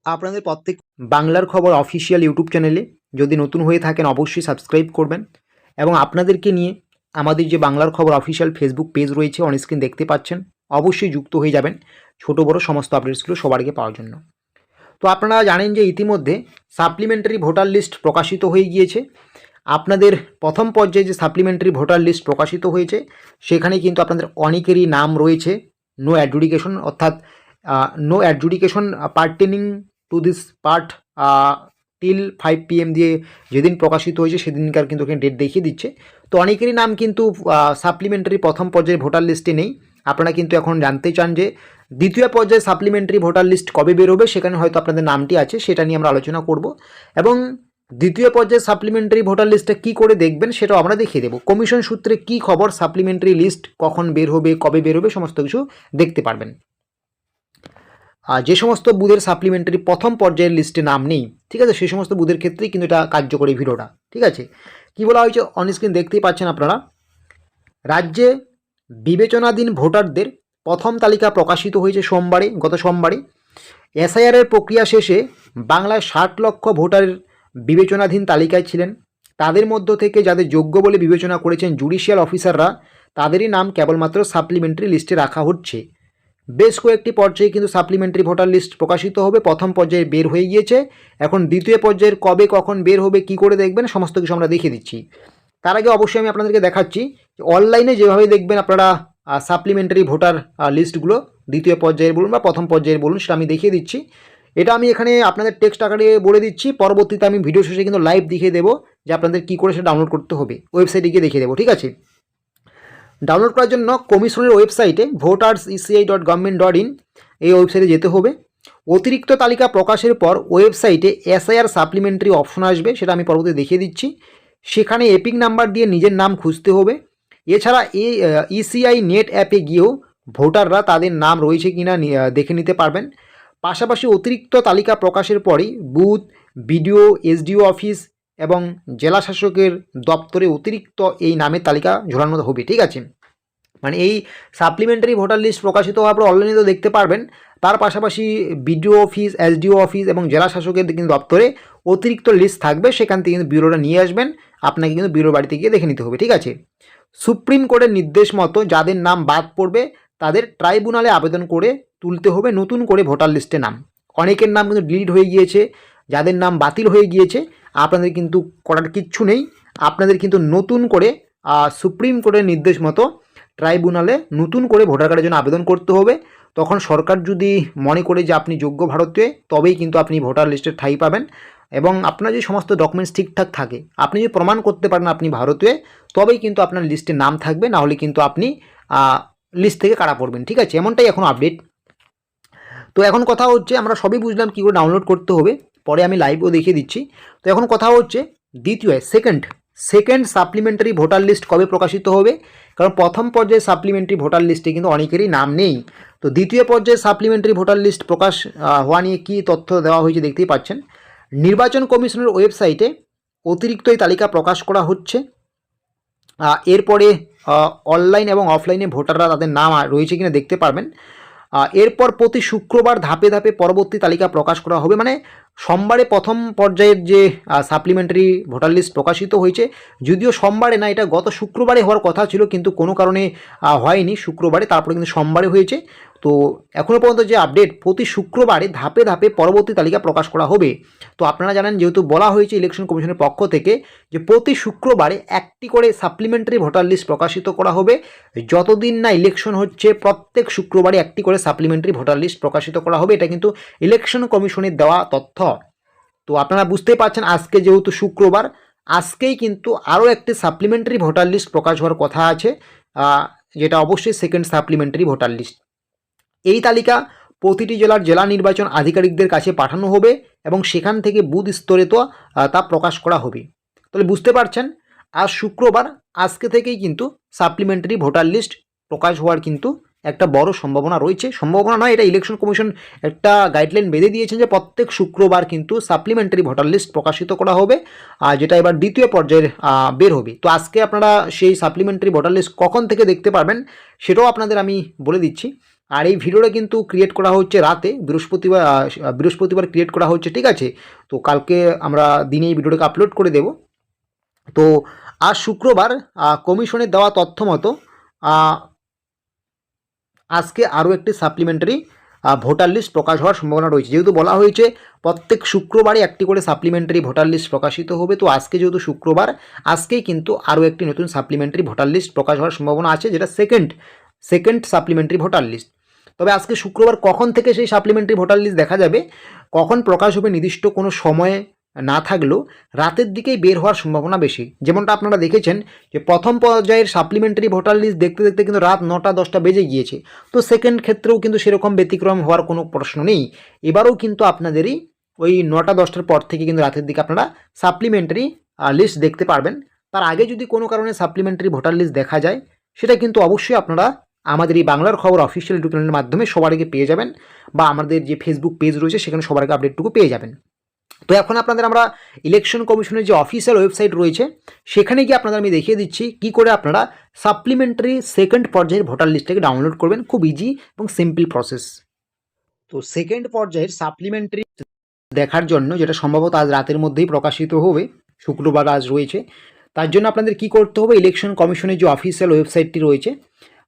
আপনাদের প্রত্যেক বাংলার খবর অফিসিয়াল ইউটিউব চ্যানেলে যদি নতুন হয়ে থাকেন অবশ্যই সাবস্ক্রাইব করবেন এবং আপনাদেরকে নিয়ে আমাদের যে বাংলার খবর অফিসিয়াল ফেসবুক পেজ রয়েছে অন স্ক্রিন দেখতে পাচ্ছেন, অবশ্যই যুক্ত হয়ে যাবেন ছোট বড় সমস্ত আপডেটসগুলো সবার আগে পাওয়ার জন্য। তো আপনারা জানেন যে ইতিমধ্যে সাপ্লিমেন্টারি ভোটার লিস্ট প্রকাশিত হয়ে গিয়েছে। আপনাদের প্রথম পর্যায়ে যে সাপ্লিমেন্টারি ভোটার লিস্ট প্রকাশিত হয়েছে সেখানে কিন্তু আপনাদের অনেকেরই নাম রয়েছে নো অ্যাডজুডিকেশন, অর্থাৎ no adjudication pertaining to this part till 5 PM দিয়ে যেদিন প্রকাশিত হয়েছে সেদিনকার কিন্তু এখানে ডেট দেখিয়ে দিচ্ছে। তো অনেকেরই নাম কিন্তু সাপ্লিমেন্টারি প্রথম পর্যায়ের ভোটার লিস্টে নেই। আপনারা কিন্তু এখন জানতে চান যে দ্বিতীয় পর্যায়ে সাপ্লিমেন্টারি ভোটার লিস্ট কবে বেরোবে, সেখানে হয়তো আপনাদের নামটি আছে, সেটা নিয়ে আমরা আলোচনা করব এবং দ্বিতীয় পর্যায়ে সাপ্লিমেন্টারি ভোটার লিস্টটা কী করে দেখবেন সেটাও আমরা দেখিয়ে দেবো। কমিশন সূত্রে কী খবর, সাপ্লিমেন্টারি লিস্ট কখন বের হবে, কবে বের হবে, সমস্ত কিছু দেখতে পারবেন। আর যে সমস্ত বুথের সাপ্লিমেন্টারি প্রথম পর্যায়ের লিস্টে নাম নেই, ঠিক আছে, সেই সমস্ত বুথের ক্ষেত্রেই কিন্তু এটা কার্যকরী ভিডিওটা, ঠিক আছে। কী বলা হয়েছে অন স্ক্রিন দেখতেই পাচ্ছেন আপনারা। রাজ্যে বিবেচনাধীন ভোটারদের প্রথম তালিকা প্রকাশিত হয়েছে গত সোমবারে। এসআইআরের প্রক্রিয়া শেষে বাংলায় 60 লক্ষ ভোটারের বিবেচনাধীন তালিকায় ছিলেন। তাদের মধ্য থেকে যাদের যোগ্য বলে বিবেচনা করেছেন জুডিশিয়াল অফিসাররা, তাদেরই নাম কেবলমাত্র সাপ্লিমেন্টারি লিস্টে রাখা হচ্ছে। বেশ কয়েকটি পর্যায়ে কিন্তু সাপ্লিমেন্টারি ভোটার লিস্ট প্রকাশিত হবে। প্রথম পর্যায়ে বের হয়ে গিয়েছে, এখন দ্বিতীয় পর্যায়ের কবে কখন বের হবে, কি করে দেখবেন, সমস্ত কিছু আমরা দেখিয়ে দিচ্ছি। তার আগে অবশ্যই আমি আপনাদেরকে দেখাচ্ছি অনলাইনে যেভাবে দেখবেন আপনারা সাপ্লিমেন্টারি ভোটার লিস্টগুলো দ্বিতীয় পর্যায়ের বলুন বা প্রথম পর্যায়ের বলুন, সেটা আমি দেখিয়ে দিচ্ছি। এটা আমি এখানে আপনাদের টেক্সট আকারে বলে দিচ্ছি, পরবর্তীতে আমি ভিডিও শেষে কিন্তু লাইভ দেখিয়ে দেবো যে আপনাদের কী করে সেটা ডাউনলোড করতে হবে, ওয়েবসাইটে গিয়ে দেখিয়ে দেবো, ঠিক আছে। ডাউনলোড করার জন্য কমিশনের ওয়েবসাইটে voters.eci.government.in এই ওয়েবসাইটে যেতে হবে। অতিরিক্ত তালিকা প্রকাশের পর ওয়েবসাইটে এসআইআর সাপ্লিমেন্টারি অপশন আসবে, সেটা আমি পরবর্তীতে দেখিয়ে দিচ্ছি। সেখানে এপিক নাম্বার দিয়ে নিজের নাম খুঁজতে হবে। এছাড়া এই ইসিআই নেট অ্যাপে গিয়েও ভোটাররা তাদের নাম রয়েছে কিনা দেখে নিতে পারবেন। পাশাপাশি অতিরিক্ত তালিকা প্রকাশের পরই বুথ, বিডিও, এসডিও অফিস এবং জেলা শাসকের দপ্তরে অতিরিক্ত এই নামের তালিকা ঝোলানো হবে, ঠিক আছে। মানে এই সাপ্লিমেন্টারি ভোটার লিস্ট প্রকাশিত হওয়ার পর অনলাইনে তো দেখতে পারবেন, তার পাশাপাশি বিডিও অফিস, এসডিও অফিস এবং জেলা শাসকের কিন্তু দপ্তরে অতিরিক্ত লিস্ট থাকবে, সেখান থেকে কিন্তু ব্যুরোটা নিয়ে আসবেন, আপনাকে কিন্তু ব্যুরোর বাড়িতে গিয়ে দেখে নিতে হবে, ঠিক আছে। সুপ্রিম কোর্টের নির্দেশ মতো যাদের নাম বাদ পড়বে তাদের ট্রাইব্যুনালে আবেদন করে তুলতে হবে নতুন করে ভোটার লিস্টে নাম। অনেকের নাম কিন্তু ডিলিট হয়ে গিয়েছে, যাদের নাম বাতিল হয়ে গিয়েছে, আপনাদের কিন্তু করার কিচ্ছু নেই। আপনাদের কিন্তু নতুন করে সুপ্রিম কোর্টের নির্দেশ মতো ট্রাইব্যুনালে নতুন করে ভোটার কার্ডের জন্য আবেদন করতে হবে। তখন সরকার যদি মনে করে যে আপনি যোগ্য ভারতীয়, তবেই কিন্তু আপনি ভোটার লিস্টের ঠাঁই পাবেন এবং আপনার যে সমস্ত ডকুমেন্টস ঠিকঠাক থাকে, আপনি যদি প্রমাণ করতে পারেন আপনি ভারতীয়, তবেই কিন্তু আপনার লিস্টে নাম থাকবে, না হলে কিন্তু আপনি লিস্ট থেকে কাটা পড়বেন, ঠিক আছে। এমনটাই এখন আপডেট। তো এখন কথা হচ্ছে, আমরা সবই বুঝলাম কী করে ডাউনলোড করতে হবে, পরে আমি লাইভও দেখিয়ে দিচ্ছি। তো এখন কথা হচ্ছে দ্বিতীয় সেকেন্ড সাপ্লিমেন্টারি ভোটার লিস্ট কবে প্রকাশিত হবে, কারণ প্রথম পর্যায়ে সাপ্লিমেন্টারি ভোটার লিস্টে কিন্তু অনেকেরই নাম নেই। তো দ্বিতীয় পর্যায়ে সাপ্লিমেন্টারি ভোটার লিস্ট প্রকাশ হওয়া নিয়ে কী তথ্য দেওয়া হয়েছে দেখতেই পাচ্ছেন। নির্বাচন কমিশনের ওয়েবসাইটে অতিরিক্ত এই তালিকা প্রকাশ করা হচ্ছে। এরপরে অনলাইন এবং অফলাইনে ভোটাররা তাদের নাম রয়েছে কিনা দেখতে পারবেন। এরপর প্রতি শুক্রবার ধাপে ধাপে পরবর্তী তালিকা প্রকাশ করা হবে। মানে সোমবারে প্রথম পর্যায়ের যে সাপ্লিমেন্টারি ভোটার লিস্ট প্রকাশিত হয়েছে, যদিও সোমবারে না, এটা গত শুক্রবারে হওয়ার কথা ছিল, কিন্তু কোনো কারণে হয়নি শুক্রবারে, তারপরে কিন্তু সোমবারে হয়েছে। তো এখনও পর্যন্ত যে আপডেট, প্রতি শুক্রবারে ধাপে ধাপে পরবর্তী তালিকা প্রকাশ করা হবে। তো আপনারা জানেন, যেহেতু বলা হয়েছে ইলেকশন কমিশনের পক্ষ থেকে যে প্রতি শুক্রবারে একটি করে সাপ্লিমেন্টারি ভোটার লিস্ট প্রকাশিত করা হবে, যতদিন না ইলেকশন হচ্ছে প্রত্যেক শুক্রবারে একটি করে সাপ্লিমেন্টারি ভোটার লিস্ট প্রকাশিত করা হবে। এটা কিন্তু ইলেকশন কমিশনের দেওয়া তথ্য। তো আপনারা বুঝতেই পারছেন, আজকে যেহেতু শুক্রবার, আজকেই কিন্তু আরও একটি সাপ্লিমেন্টারি ভোটার লিস্ট প্রকাশ হওয়ার কথা আছে, যেটা অবশ্যই সেকেন্ড সাপ্লিমেন্টারি ভোটার লিস্ট। এই তালিকা প্রতিটি জেলার জেলা নির্বাচন আধিকারিকদের কাছে পাঠানো হবে এবং সেখান থেকে বুথ স্তরে তো তা প্রকাশ করা হবে। তাহলে বুঝতে পারছেন, আজ শুক্রবার, আজকে থেকেই কিন্তু সাপ্লিমেন্টারি ভোটার লিস্ট প্রকাশ হওয়ার কিন্তু একটা বড় সম্ভাবনা রয়েছে। সম্ভাবনা নয়, এটা ইলেকশন কমিশন একটা গাইডলাইন বেঁধে দিয়েছেন যে প্রত্যেক শুক্রবার কিন্তু সাপ্লিমেন্টারি ভোটার লিস্ট প্রকাশিত করা হবে, যেটা এবার দ্বিতীয় পর্যায়ের বের হবে। তো আজকে আপনারা সেই সাপ্লিমেন্টারি ভোটার লিস্ট কখন থেকে দেখতে পারবেন সেটাও আপনাদের আমি বলে দিচ্ছি। আর এই ভিডিওটা কিন্তু ক্রিয়েট করা হচ্ছে রাতে, বৃহস্পতিবার ক্রিয়েট করা হচ্ছে, ঠিক আছে। তো কালকে আমরা দিনে এই ভিডিওটাকে আপলোড করে দেব। তো আজ শুক্রবার কমিশনের দেওয়া তথ্য মতো আজকে আরও একটি সাপ্লিমেন্টারি ভোটার লিস্ট প্রকাশ হওয়ার সম্ভাবনা রয়েছে। যেহেতু বলা হয়েছে প্রত্যেক শুক্রবারে একটি করে সাপ্লিমেন্টারি ভোটার লিস্ট প্রকাশিত হবে, তো আজকে যেহেতু শুক্রবার, আজকেই কিন্তু আরও একটি নতুন সাপ্লিমেন্টারি ভোটার লিস্ট প্রকাশ হওয়ার সম্ভাবনা আছে, যেটা সেকেন্ড সাপ্লিমেন্টারি ভোটার লিস্ট। তবে আজকে শুক্রবার কখন থেকে সেই সাপ্লিমেন্টারি ভোটার লিস্ট দেখা যাবে, কখন প্রকাশ হবে নির্দিষ্ট কোনো সময়ে না থাকলেও রাতের দিকেই বের হওয়ার সম্ভাবনা বেশি। যেমনটা আপনারা দেখেছেন যে প্রথম পর্যায়ের সাপ্লিমেন্টারি ভোটার লিস্ট দেখতে দেখতে কিন্তু রাত 9টা-10টা বেজে গিয়েছে। তো সেকেন্ড ক্ষেত্রেও কিন্তু সেরকম ব্যতিক্রম হওয়ার কোনো প্রশ্ন নেই। এবারেও কিন্তু আপনাদেরই ওই 9টা-10টার পর থেকে কিন্তু রাতের দিকে আপনারা সাপ্লিমেন্টারি লিস্ট দেখতে পারবেন। তার আগে যদি কোনো কারণে সাপ্লিমেন্টারি ভোটার লিস্ট দেখা যায়, সেটা কিন্তু অবশ্যই আপনারা আমাদের এই বাংলার খবর অফিসিয়াল ইউটিউব চ্যানেলের মাধ্যমে সবার আগে পেয়ে যাবেন, বা আমাদের যে ফেসবুক পেজ রয়েছে সেখানে সবার আগে আপডেটটুকু পেয়ে যাবেন। তো এখন আপনাদের আমরা ইলেকশন কমিশনের যে অফিসিয়াল ওয়েবসাইট রয়েছে সেখানে গিয়ে আপনাদের আমি দেখিয়ে দিচ্ছি কী করে আপনারা সাপ্লিমেন্টারি সেকেন্ড পর্যায়ের ভোটার লিস্টটাকে ডাউনলোড করবেন। খুব ইজি এবং সিম্পল প্রসেস। তো সেকেন্ড পর্যায়ের সাপ্লিমেন্টারি দেখার জন্য, যেটা সম্ভবত আজ রাতের মধ্যেই প্রকাশিত হবে, শুক্রবার আজ রয়েছে, তার জন্য আপনাদের কি করতে হবে, ইলেকশন কমিশনের যে অফিসিয়াল ওয়েবসাইটটি রয়েছে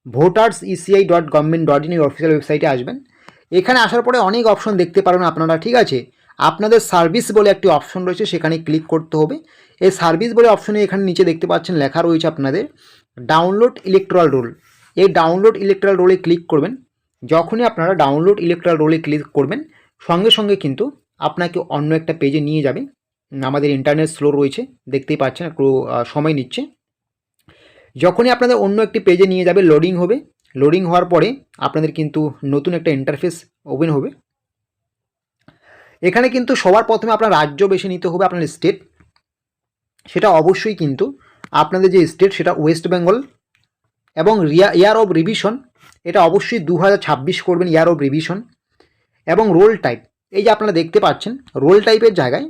voterseci.government.in এই অফিসিয়াল ওয়েবসাইটে আসবেন। এখানে আসার পরে অনেক অপশন দেখতে পারেন আপনারা, ঠিক আছে। আপনাদের সার্ভিস বলে একটি অপশন রয়েছে, সেখানে ক্লিক করতে হবে। এই সার্ভিস বলে অপশনে এখানে নিচে দেখতে পাচ্ছেন লেখা রয়েছে আপনাদের ডাউনলোড ইলেকট্রাল রোল। এই ডাউনলোড ইলেকট্রাল রোলে ক্লিক করবেন। যখনই আপনারা ডাউনলোড ইলেকট্রাল রোলে ক্লিক করবেন, সঙ্গে সঙ্গে কিন্তু আপনাকে অন্য একটা পেজে নিয়ে যাবে। আমাদের ইন্টারনেট স্লো রয়েছে, দেখতেই পাচ্ছেন, একটু সময় নিচ্ছে। যখনই আপনাদের অন্য একটি পেজে নিয়ে যাবে, লোডিং হবে। লোডিং হওয়ার পরে আপনাদের কিন্তু নতুন একটা ইন্টারফেস ওপেন হবে। এখানে কিন্তু সবার প্রথমে আপনার রাজ্য বেছে নিতে হবে, আপনার স্টেট। সেটা অবশ্যই কিন্তু আপনাদের যে স্টেট সেটা ওয়েস্ট বেঙ্গল, এবং ইয়ার অফ রিভিশন এটা অবশ্যই 2026 করবেন, ইয়ার অফ রিভিশন। এবং রোল টাইপ, এই যে আপনারা দেখতে পাচ্ছেন রোল টাইপের জায়গায়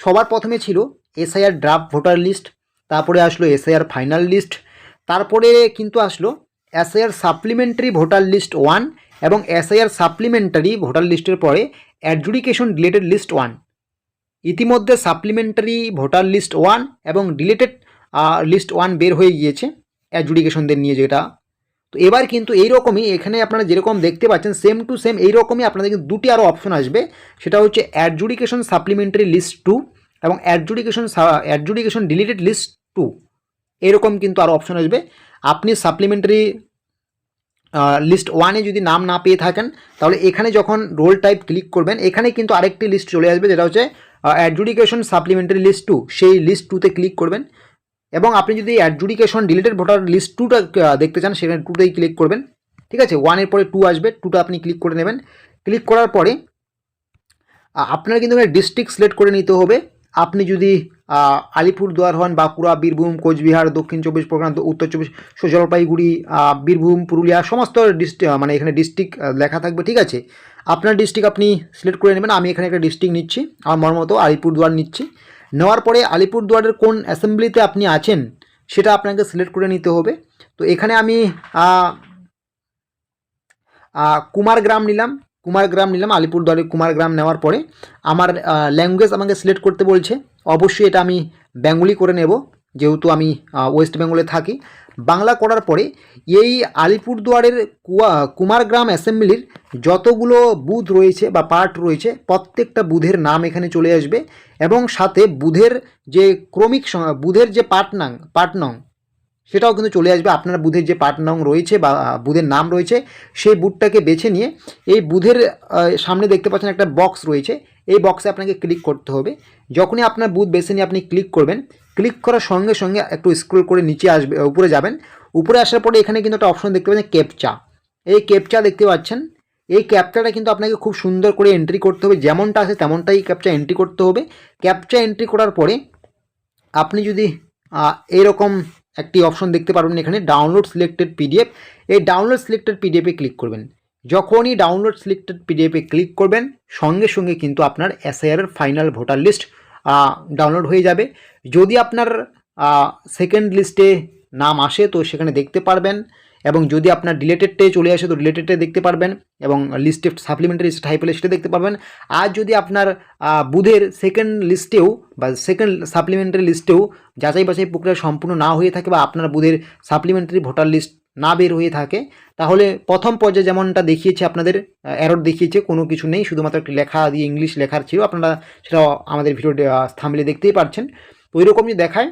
সবার প্রথমে ছিল এসআইআর ড্রাফট ভোটার লিস্ট, তারপরে আসলো এসআইআর ফাইনাল লিস্ট, তারপরে কিন্তু আসলো এসআইআর সাপ্লিমেন্টারি ভোটার লিস্ট 1, এবং এসআইআর সাপ্লিমেন্টারি ভোটার লিস্টের পরে অ্যাডজুডিকেশন ডিলেটেড লিস্ট 1। ইতিমধ্যে সাপ্লিমেন্টারি ভোটার লিস্ট 1 এবং ডিলেটেড লিস্ট 1 বের হয়ে গিয়েছে অ্যাডজুডিকেশনদের নিয়ে, যেটা। তো এবার কিন্তু এইরকমই এখানে আপনারা যেরকম দেখতে পাচ্ছেন সেম টু সেম এইরকমই আপনাদের কিন্তু দুটি আরও অপশন আসবে। সেটা হচ্ছে অ্যাডজুডিকেশন সাপ্লিমেন্টারি লিস্ট 2 এবং অ্যাডজুডিকেশন ডিলিটেড লিস্ট 2, এরকম কিন্তু আরও অপশন আসবে। আপনি সাপ্লিমেন্টারি লিস্ট 1-এ যদি নাম না পেয়ে থাকেন, তাহলে এখানে যখন রোল টাইপ ক্লিক করবেন, এখানে কিন্তু আরেকটি লিস্ট চলে আসবে, যেটা হচ্ছে অ্যাডজুডিকেশন সাপ্লিমেন্টারি লিস্ট 2। সেই লিস্ট 2-তে ক্লিক করবেন, এবং আপনি যদি অ্যাডজুডিকেশন ডিলিটেড ভোটার লিস্ট 2টা দেখতে চান, সেখানে 2তেই ক্লিক করবেন, ঠিক আছে। 1-এর পরে 2 আসবে, 2টা আপনি ক্লিক করে নেবেন। ক্লিক করার পরে আপনারা কিন্তু এখানে ডিস্ট্রিক্ট সিলেক্ট করে নিতে হবে। আপনি যদি আলিপুরদুয়ার হন, বাঁকুড়া, বীরভূম, কোচবিহার, দক্ষিণ 24 পরগনা, উত্তর 24, জলপাইগুড়ি, বীরভূম, পুরুলিয়া, সমস্ত মানে এখানে ডিস্ট্রিক্ট লেখা থাকবে, ঠিক আছে। আপনার ডিস্ট্রিক্ট আপনি সিলেক্ট করে নেবেন। আমি এখানে একটা ডিস্ট্রিক্ট নিচ্ছি, আমার মন মতো আলিপুরদুয়ার নিচ্ছি। নেওয়ার পরে আলিপুরদুয়ারের কোন অ্যাসেম্বলিতে আপনি আছেন সেটা আপনাকে সিলেক্ট করে নিতে হবে। তো এখানে আমি কুমারগ্রাম নিলাম, আলিপুরদুয়ারের কুমারগ্রাম নেওয়ার পরে আমার ল্যাঙ্গুয়েজ আমাকে সিলেক্ট করতে বলছে। অবশ্যই এটা আমি বেঙ্গলি করে নেব, যেহেতু আমি ওয়েস্ট বেঙ্গলে থাকি। বাংলা করার পরে এই আলিপুরদুয়ারের কুমারগ্রাম অ্যাসেম্বলির যতগুলো বুথ রয়েছে বা পার্ট রয়েছে, প্রত্যেকটা বুথের নাম এখানে চলে আসবে, এবং সাথে বুথের যে বুথের যে পার্ট নং সেটাও কিন্তু চলে আসবে। আপনার বুথের যে পার্ট নং রয়েছে বা বুথের নাম রয়েছে, সেই বুথটাকে বেছে নিয়ে এই বুথের সামনে দেখতে পাচ্ছেন একটা বক্স রয়েছে, এই বক্সে আপনাকে ক্লিক করতে হবে। যখনই আপনার বুথ বেছে নিয়ে আপনি ক্লিক করবেন, ক্লিক করার সঙ্গে সঙ্গে একটু স্ক্রল করে নিচে আসবে, উপরে যাবেন। উপরে আসার পরে এখানে কিন্তু একটা অপশন দেখতে পাচ্ছেন ক্যাপচা। এই ক্যাপচা দেখতে পাচ্ছেন, এই ক্যাপচাটা কিন্তু আপনাকে খুব সুন্দর করে এন্ট্রি করতে হবে, যেমনটা আছে তেমনটাই ক্যাপচা এন্ট্রি করতে হবে। ক্যাপচা এন্ট্রি করার পরে আপনি যদি এইরকম একটি অপশন দেখতে পারবেন এখানে ডাউনলোড সিলেক্টেড পিডিএফ, এই ডাউনলোড সিলেক্টেড পিডিএফে ক্লিক করবেন। যখনই ডাউনলোড সিলেক্টেড পিডিএফে ক্লিক করবেন, সঙ্গে সঙ্গে কিন্তু আপনার SIR final voter list download হয়ে যাবে। যদি আপনার সেকেন্ড লিস্টে নাম আসে তো সেখানে দেখতে পারবেন, এবং যদি আপনার ডিলেটেডে চলে আসে তো ডিলেটেডে দেখতে পারবেন, এবং লিস্টে সাপ্লিমেন্টারি লিস্টে টাইপ হলে সেটা দেখতে পারবেন। আর যদি আপনার বুধের সেকেন্ড লিস্টেও বা সেকেন্ড সাপ্লিমেন্টারি লিস্টেও যাচাই বাছাই প্রক্রিয়া সম্পূর্ণ না হয়ে থাকে, বা আপনার বুধের সাপ্লিমেন্টারি ভোটার লিস্ট না বের হয়ে থাকে, তাহলে প্রথম পর্যায়ে যেমনটা দেখিয়েছে আপনাদের এরর দেখিয়েছে, কোনো কিছু নেই, শুধুমাত্র একটি লেখা দিয়ে ইংলিশ লেখার ছিল, আপনারা সেটা আমাদের ভিডিও থাম্বনেলে দেখতেই পাচ্ছেন। তো ওইরকম যদি দেখায়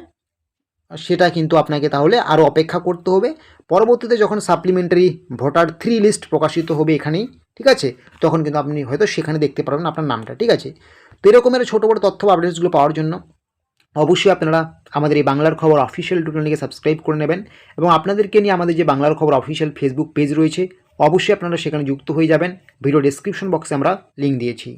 সেটা কিন্তু আপনাকে তাহলে আরও অপেক্ষা করতে হবে। পরবর্তীতে যখন সাপ্লিমেন্টারি ভোটার 3 লিস্ট প্রকাশিত হবে এখানেই, ঠিক আছে, তখন কিন্তু আপনি হয়তো সেখানে দেখতে পারবেন আপনার নামটা, ঠিক আছে। তো এরকমের ছোটো বড়ো তথ্য আপডেটসগুলো পাওয়ার জন্য অবশ্যই আপনারা আমাদের এই বাংলার খবর অফিসিয়াল ইউটিউব চ্যানেলকে সাবস্ক্রাইব করে নেবেন, এবং আপনাদেরকে নিয়ে আমাদের যে বাংলার খবর অফিসিয়াল ফেসবুক পেজ রয়েছে অবশ্যই আপনারা সেখানে যুক্ত হয়ে যাবেন। ভিডিও ডেসক্রিপশন বক্সে আমরা লিঙ্ক দিয়েছি।